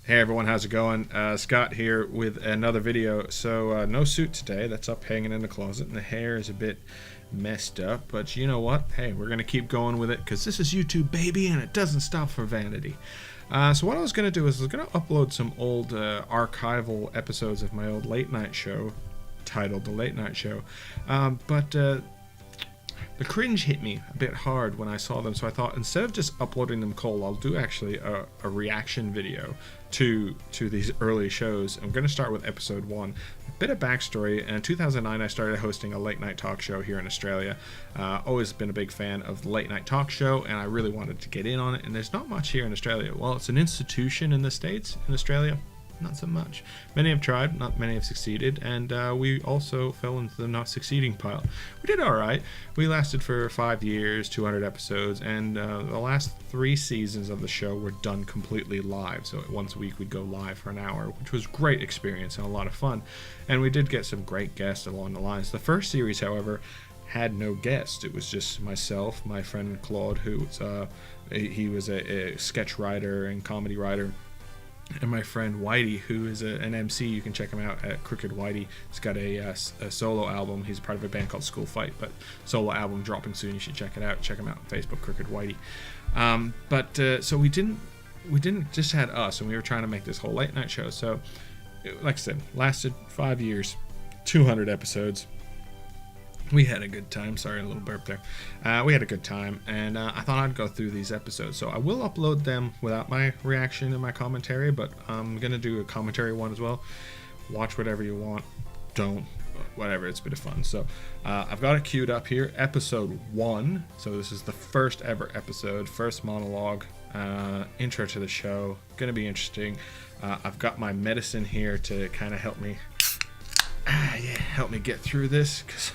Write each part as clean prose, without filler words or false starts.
Hey everyone, how's it going? Scott here with another video. So no suit today, that's up hanging in the closet, and the hair is a bit messed up, but you know what? Hey, we're gonna keep going with it because this is YouTube, baby, and it doesn't stop for vanity. So what I was gonna do is I was gonna upload some old archival episodes of my old late night show titled The Late Night Show, but the cringe hit me a bit hard when I saw them, so I thought instead of just uploading them cold, I'll do actually a reaction video to these early shows. I'm going to start with episode 1. A bit of backstory. In 2009, I started hosting a late night talk show here in Australia. Always been a big fan of the late night talk show, and I really wanted to get in on it, and there's not much here in Australia. Well, it's an institution in the States. In Australia, not so much. Many have tried, not many have succeeded, and we also fell into the not succeeding pile. We did alright. We lasted for 5 years, 200 episodes, and the last 3 seasons of the show were done completely live. So once a week we'd go live for an hour, which was a great experience and a lot of fun. And we did get some great guests along the lines. The first series, however, had no guest. It was just myself, my friend Claude, who was, he was a sketch writer and comedy writer, and my friend Whitey, who is an MC. You can check him out at Crooked Whitey. He's got a solo album. He's part of a band called School Fight, but solo album dropping soon. You should check it out. Check him out on Facebook, Crooked Whitey. So we didn't just had us, and we were trying to make this whole late night show. So, like I said, lasted 5 years, 200 episodes. We had a good time. Sorry, a little burp there. We had a good time, and I thought I'd go through these episodes. So I will upload them without my reaction and my commentary, but I'm going to do a commentary one as well. Watch whatever you want. Don't. Whatever. It's a bit of fun. So I've got it queued up here. Episode 1. So this is the first ever episode, first monologue, intro to the show. Going to be interesting. I've got my medicine here to kind of help me. Help me get through this, because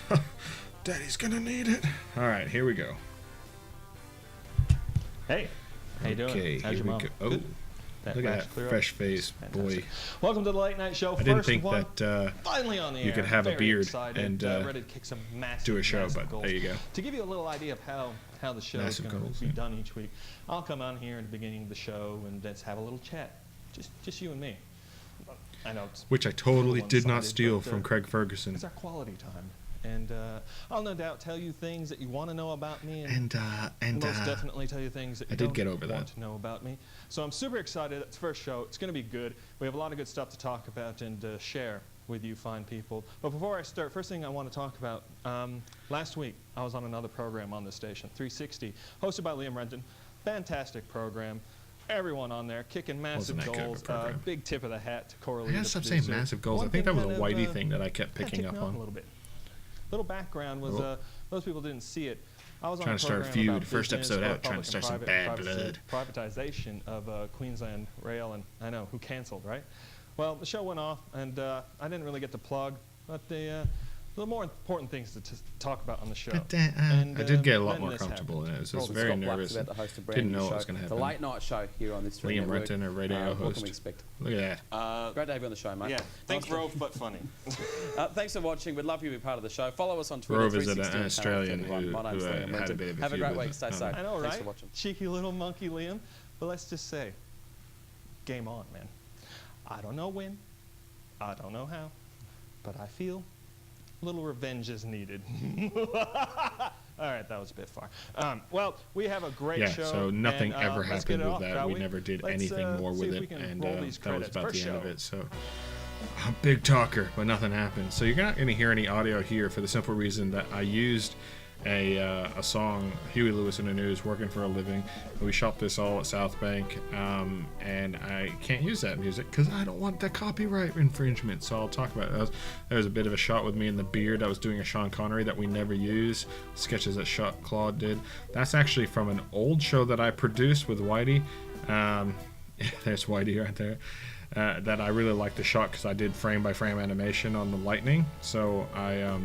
Daddy's gonna need it. All right, here we go. Hey, how you doing? Okay, How's here your we mom? go. Oh, Good? look at that fresh face, boy. Welcome to the Late Night Show. I didn't First think one, that finally on the you air. could have a Very beard excited, and ready to kick some massive, do a show, massive but goals. there you go. To give you a little idea of how the show is Massive going goals, to be yeah. done each week, I'll come on here at the beginning of the show and let's have a little chat, just you and me. I know it's Which I totally did not one-sided, steal but, from Craig Ferguson. It's our quality time. And I'll no doubt tell you things that you want to know about me, and most definitely tell you things that you don't want to know about me. So I'm super excited. It's the first show. It's going to be good. We have a lot of good stuff to talk about and share with you fine people. But before I start, first thing I want to talk about, last week I was on another program on the station, 360, hosted by Liam Renton. Fantastic program. Everyone on there kicking massive goals. Big tip of the hat to Coralie. I gotta stop saying massive goals. I think that was a Whitey thing that I kept picking up on. A little bit. Little background was most people didn't see it. I was trying on to start a program feud. about First business, episode out, public trying to start some and bad blood. Privatization of Queensland Rail, and I know who cancelled, right? Well, the show went off, and I didn't really get to plug, but the more important things to talk about on the show. But, I did get a lot more comfortable in it. I was very nervous. Didn't know what was going to happen. The Late Night Show here on this Liam Renton, a radio host. What can we expect? Look at that. Great to have you on the show, mate. Yeah, thanks, Rove, but funny. Thanks for watching. We'd love you to be part of the show. Follow us on Twitter. Rove is an Australian who My name's Liam had a Renton. bit of a Have a feud great with week. Stay it. safe. I know, right? Thanks for watching. Cheeky little monkey Liam. But let's just say, game on, man. I don't know when, I don't know how, but I feel a little revenge is needed. All right, that was a bit far. Well, we have a great show. Yeah, so nothing and, ever let's get happened it with off, that. shall We never did anything more with it, and that was about the end of it. So, big talker, but nothing happened. So you're not going to hear any audio here for the simple reason that I used a song, Huey Lewis in the News, Working for a Living. We shot this all at South Bank, and I can't use that music because I don't want the copyright infringement. So I'll talk about it. There was a bit of a shot with me in the beard. I was doing a Sean Connery that we never use. Sketches that Claude did. That's actually from an old show that I produced with Whitey. There's Whitey right there. That I really liked the shot because I did frame-by-frame animation on the lightning. So I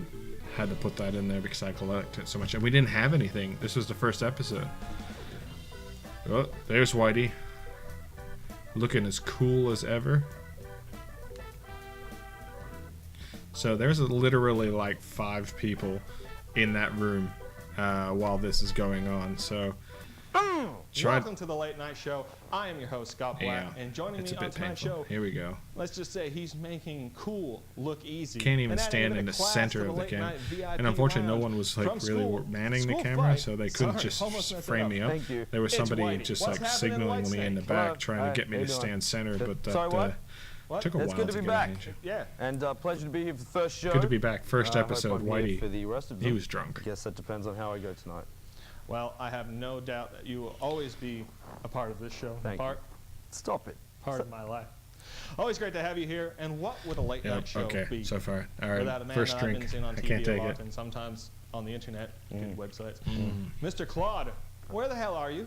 had to put that in there because I collected so much. And we didn't have anything. This was the first episode. Oh, there's Whitey. Looking as cool as ever. So there's literally like 5 people in that room while this is going on. So Welcome to the Late Night Show. I am your host, Scott Black, and joining me on tonight's show, here we go. Let's just say he's making cool look easy. Can't even stand in the center of the camera. And unfortunately, no one was like really manning the camera, so they couldn't just frame me up. There was somebody just like signaling me in the back, trying to get me to stand center, but that took a while. It's good to be back. Yeah. And pleasure to be here for the first show. Good to be back. First episode, Whitey. For the rest of them. He was drunk. I guess that depends on how I go tonight. Well, I have no doubt that you will always be a part of this show. Thank you. Stop it. Part of my life. Always great to have you here. And what would a late night show be? So far. All right, without a man first I've drink. been seen on I TV can't take a lot it. and sometimes on the internet, good websites. Mr. Claude, where the hell are you?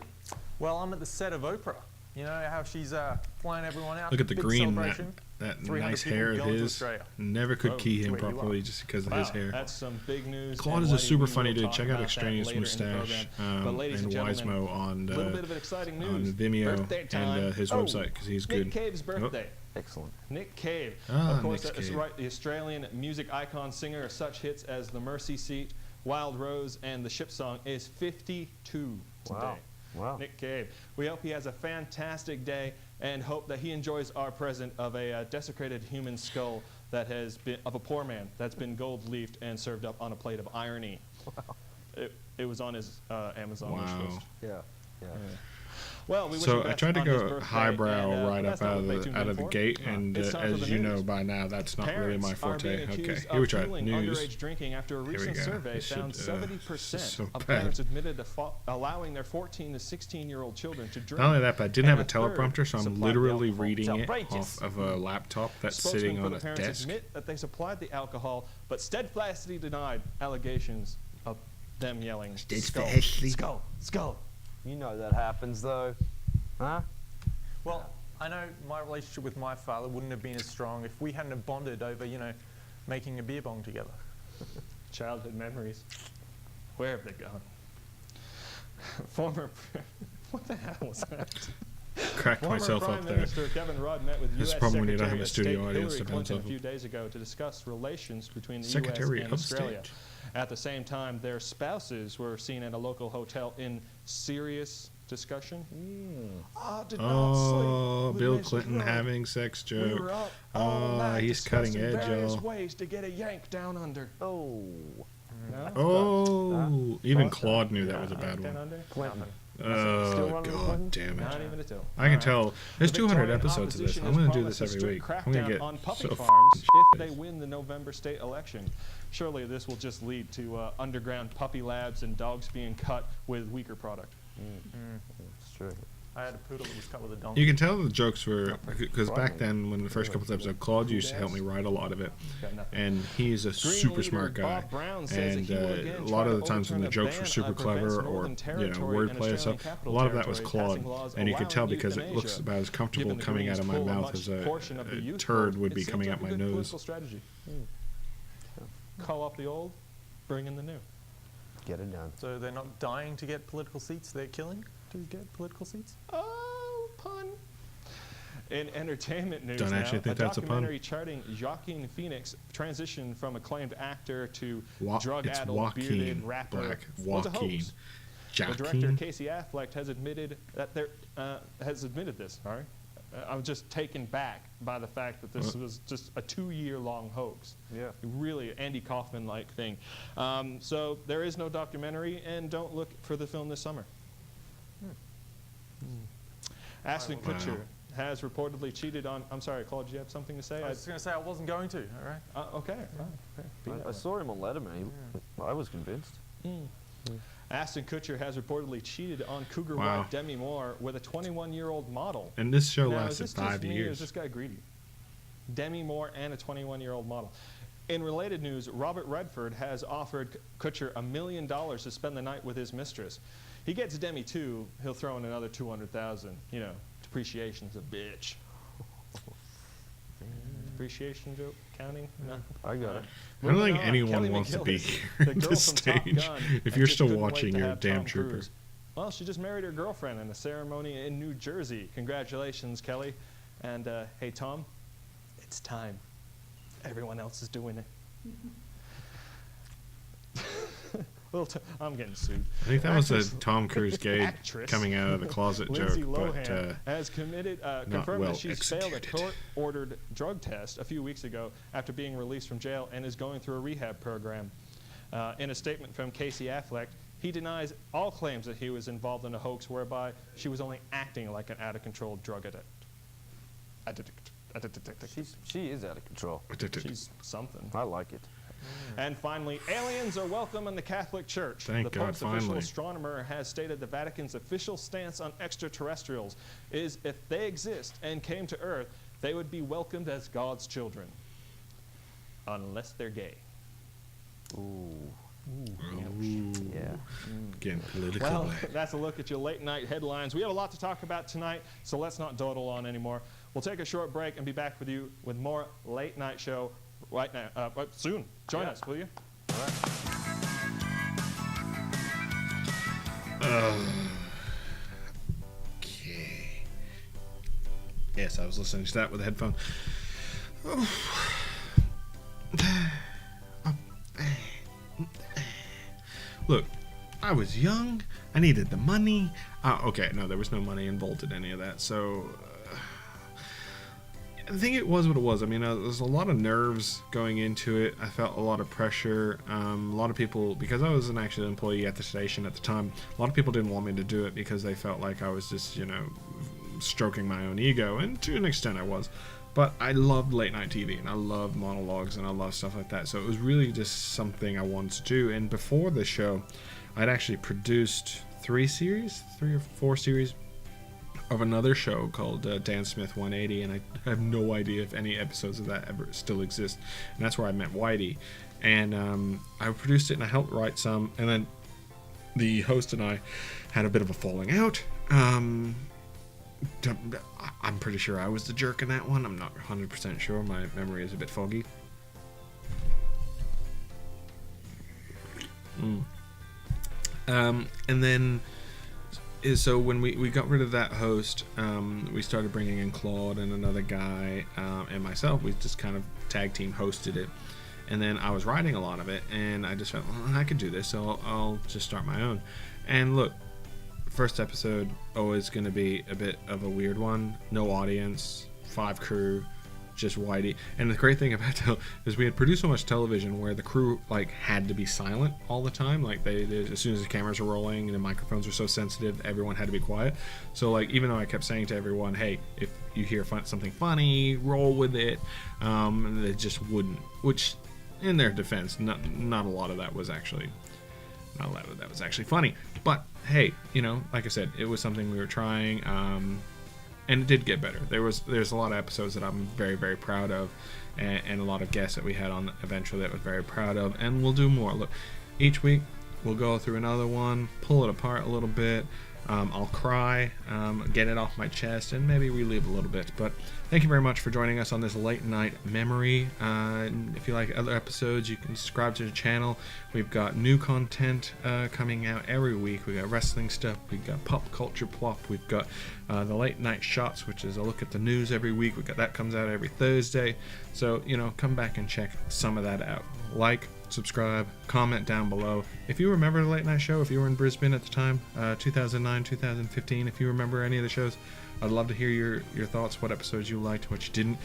Well, I'm at the set of Oprah. You know how she's flying everyone out. Look at the Big green, celebration. that 300 nice people hair of going to his. Australia. Never could key him where you properly are. just because of Wow, his hair. that's some big news. Claude and is a Whitey, super we funny will dude. talk Check out about that Extraneous later in the Mustache program. But ladies and gentlemen, Wisemo on a little bit of exciting news. Vimeo Birthday time. and his website because he's good. Nick Cave's birthday. Excellent. Nick Cave. Ah, of course, Nick that's Cave. right. The Australian music icon singer of such hits as The Mercy Seat, Wild Rose, and The Ship Song is 52 today. Wow. Nick Cave. We hope he has a fantastic day and hope that he enjoys our present of a desecrated human skull that has been of a poor man that's been gold leafed and served up on a plate of irony. Wow. It was on his Amazon wish list. Yeah. Well, we wish So him I best tried to on his go birthday, highbrow and, right that's up not out what they of tuned the in for. gate, and It's time for as the you know news. by now, that's not really my Parents are forte. being Okay, accused here we of try fueling news. underage drinking after a Here we recent go. survey This found should, 70% this is so of bad. parents admitted to allowing their 14 to 16-year-old children to drink. Not only that, but I didn't have a and third teleprompter, so I'm supplied the literally alcohol. reading It's it outrageous. off of a laptop that's Spokesman sitting for on the a parents desk. admit that they supplied the alcohol, but steadfastly denied allegations of them yelling, "Skull, skull, skull." You know that happens, though. Huh? Well, I know my relationship with my father wouldn't have been as strong if we hadn't have bonded over, you know, making a beer bong together. Childhood memories. Where have they gone? What the hell was that? Cracked Former myself Prime up there. Minister Kevin Rudd met with This is U.S. the problem when you don't Secretary have a of studio State audience Hillary to bounce Clinton off a of. few days ago to discuss relations between the Secretary U.S. and of Australia. State. At the same time, their spouses were seen at a local hotel in serious discussion. I did not Oh, sleep with Bill Mr. Clinton Rudd. having sex We joke. were up all Oh, night he's cutting discussing edge, various y'all. ways to get a yank down under. Oh. No? Oh, even Fuck. Claude knew that was a bad Down one. under? Clinton. Still Oh, running with God Clinton? damn Not it. even a two. I can tell. There's The 200 Victorian episodes of this. opposition I'm has going to do promised this a every strict week. I'm going to crackdown get on puppy so farms if f***ed. they win the November state election. Surely this will just lead to underground puppy labs and dogs being cut with weaker product. It's true. I had a poodle that was cut with a donkey. You can tell the jokes were because back then, when the first couple of episodes, Claude used to help me write a lot of it, Got nothing. and he's a Green super leader smart guy. Bob Brown says And that he will again a try lot of to the times when the overturn a jokes were ban super that prevents clever or Northern Territory and wordplay and stuff, Australian a Capital lot of that was Territory Claude, passing laws and you could tell allowing because it looks euthanasia. about as comfortable Given the coming out Greens of my pull a mouth much as a portion of the youth turd vote, would it be seems coming like out a my good nose. political strategy. Call up the old, bring in the new. Get it done. So they're not dying to get political seats, they're killing to get political seats? Oh, pun. In entertainment news Don't now, actually think a that's a pun. documentary charting Joaquin Phoenix transitioned from acclaimed actor to It's drug-addled bearded Joaquin rapper Black. was a Joaquin. hoax. The director Joaquin. Casey Affleck has admitted that this. Sorry, I'm just taken back by the fact that this was just a 2-year-long hoax. Yeah. Really Andy Kaufman-like thing. So there is no documentary, and don't look for the film this summer. Ashton Kutcher has reportedly cheated on. I'm sorry, Claude. Do you have something to say? I was just going to say I wasn't going to, all right? Okay. Fine. Okay. Be that I way. saw him on Letterman. I was convinced. Ashton Kutcher has reportedly cheated on Cougar Wow. wife Demi Moore with a 21-year-old model. And this show Now, is lasted this just 5 me, or is years. this guy greedy? Demi Moore and a 21-year-old model. In related news, Robert Redford has offered Kutcher $1 million to spend the night with his mistress. He gets Demi too. He'll throw in another $200,000. You know, depreciation's a bitch. Depreciation joke counting? No. I got it. I don't Moving think on, anyone Kelly wants to be McGillis, here the at girl this from Top stage. Gun, If and you're just still couldn't wait watching, to you're a have damn Tom trooper. Cruise. Well, she just married her girlfriend in a ceremony in New Jersey. Congratulations, Kelly. And hey, Tom, it's time. Everyone else is doing it. I'm getting sued. I think that was Actress- a Tom Cruise gay actress coming out of the closet Lindsay joke, Lohan but has confirmed well that she's failed a executed. court-ordered drug test a few weeks ago after being released from jail and is going through a rehab program. In a statement from Casey Affleck, he denies all claims that he was involved in a hoax whereby she was only acting like an out-of-control drug addict. She is out of control. She's something. I like it. And finally, aliens are welcome in the Catholic Church. Thank the God, Pope's official finally. astronomer has stated the Vatican's official stance on extraterrestrials is if they exist and came to Earth, they would be welcomed as God's children. Unless they're gay. Ooh. yeah. Getting political Well, there. that's a look at your late night headlines. We have a lot to talk about tonight, so let's not dawdle on anymore. We'll take a short break and be back with you with more Late Night Show right now. Soon. Join us, will you? Okay. Yes, I was listening to that with a headphone. Look, I was young. I needed the money. Okay, no, there was no money involved in any of that. So, I think it was what it was. I mean, there's a lot of nerves going into it. I felt a lot of pressure. A lot of people, because I was an actual employee at the station at the time, a lot of people didn't want me to do it because they felt like I was just, stroking my own ego. And to an extent I was. But I loved late night TV, and I loved monologues, and I loved stuff like that. So it was really just something I wanted to do. And before the show, I'd actually produced 3 or 4 series of another show called Dan Smith 180, and I have no idea if any episodes of that ever still exist. And that's where I met Whitey. And I produced it, and I helped write some. And then the host and I had a bit of a falling out. I'm pretty sure I was the jerk in that one. I'm not 100% sure. My memory is a bit foggy. And then, so when we got rid of that host, we started bringing in Claude and another guy and myself. We just kind of tag team hosted it. And then I was writing a lot of it, and I just felt, well, I could do this, so I'll just start my own. And look, first episode always going to be a bit of a weird one. No audience, 5 crew, just Whitey. And the great thing about it is we had produced so much television where the crew had to be silent all the time. They as soon as the cameras were rolling and the microphones were so sensitive, everyone had to be quiet. So even though I kept saying to everyone, hey, if you hear something funny, roll with it, they just wouldn't. Which, in their defense, not a lot of that was actually. Not a lot of that was actually funny, but hey, like I said, it was something we were trying, and it did get better. There's a lot of episodes that I'm very, very proud of, and a lot of guests that we had on eventually that I was very proud of, and we'll do more. Look, each week we'll go through another one, pull it apart a little bit. I'll cry, get it off my chest, and maybe relive a little bit. But thank you very much for joining us on this late night memory. If you like other episodes, you can subscribe to the channel. We've got new content coming out every week. We've got wrestling stuff. We've got pop culture plop. We've got the late night shots, which is a look at the news every week. That comes out every Thursday. So, come back and check some of that out. Like, subscribe, comment down below. If you remember the Late Night Show, if you were in Brisbane at the time, 2009, 2015, if you remember any of the shows, I'd love to hear your thoughts, what episodes you liked, what you didn't,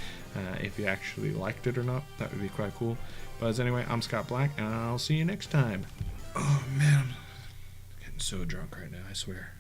if you actually liked it or not. That would be quite cool. But anyway, I'm Scott Black, and I'll see you next time. Oh man, I'm getting so drunk right now, I swear.